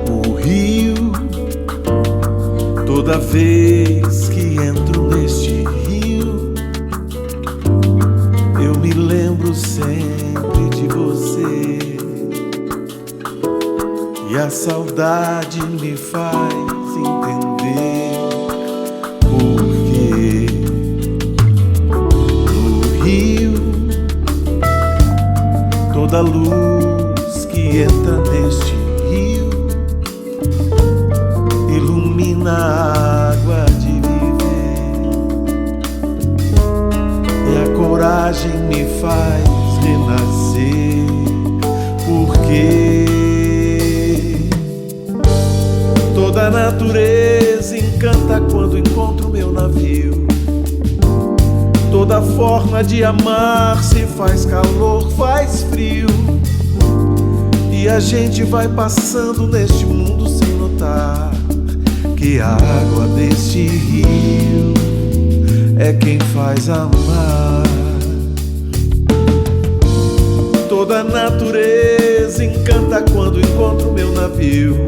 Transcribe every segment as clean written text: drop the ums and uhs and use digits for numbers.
O rio, toda vez que entro neste rio, eu me lembro sempre de você. E a saudade me faz entender por quê. No rio, toda luz que entra neste rio ilumina a água de viver. E a coragem me faz renascer, porque toda a natureza encanta quando encontro meu navio. Toda forma de amar se faz calor, faz frio. E a gente vai passando neste mundo sem notar que a água deste rio é quem faz amar. Toda a natureza encanta quando encontro meu navio.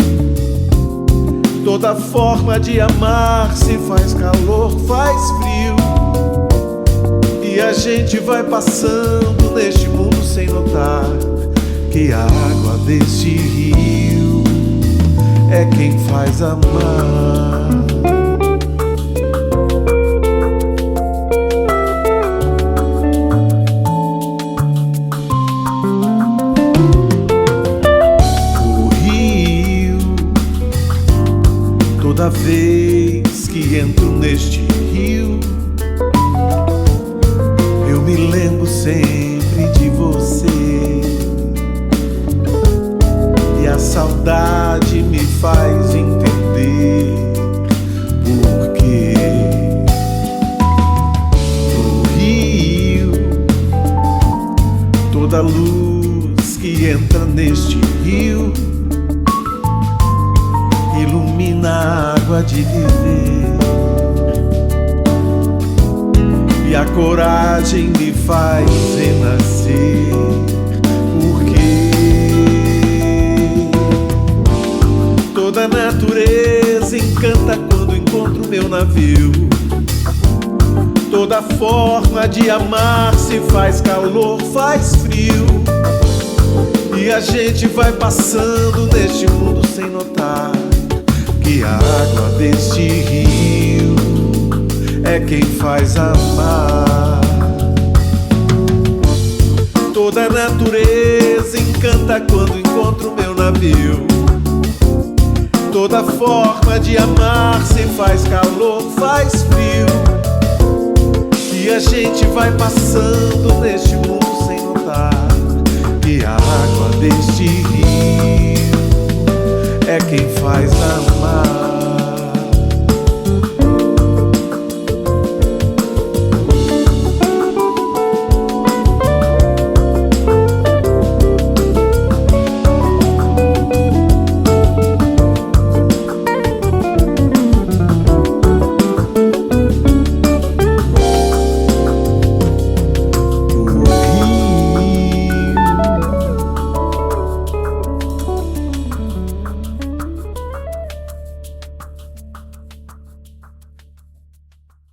Toda forma de amar se faz calor, faz frio. E a gente vai passando neste mundo sem notar que a água deste rio é quem faz amar. O rio, toda vez que entro neste rio, eu me lembro sempre de você. E a saudade me faz entender por quê. No rio, toda luz que entra neste rio ilumina a água de viver. E a coragem me faz renascer, porque toda a natureza encanta quando encontro meu navio. Toda forma de amar se faz calor, faz frio. E a gente vai passando neste mundo sem notar que a água deste rio é quem faz amar. Toda a natureza encanta quando encontro meu navio. Toda forma de amar se faz calor, faz frio. E a gente vai passando neste mundo sem notar que a água deste rio é quem faz amar.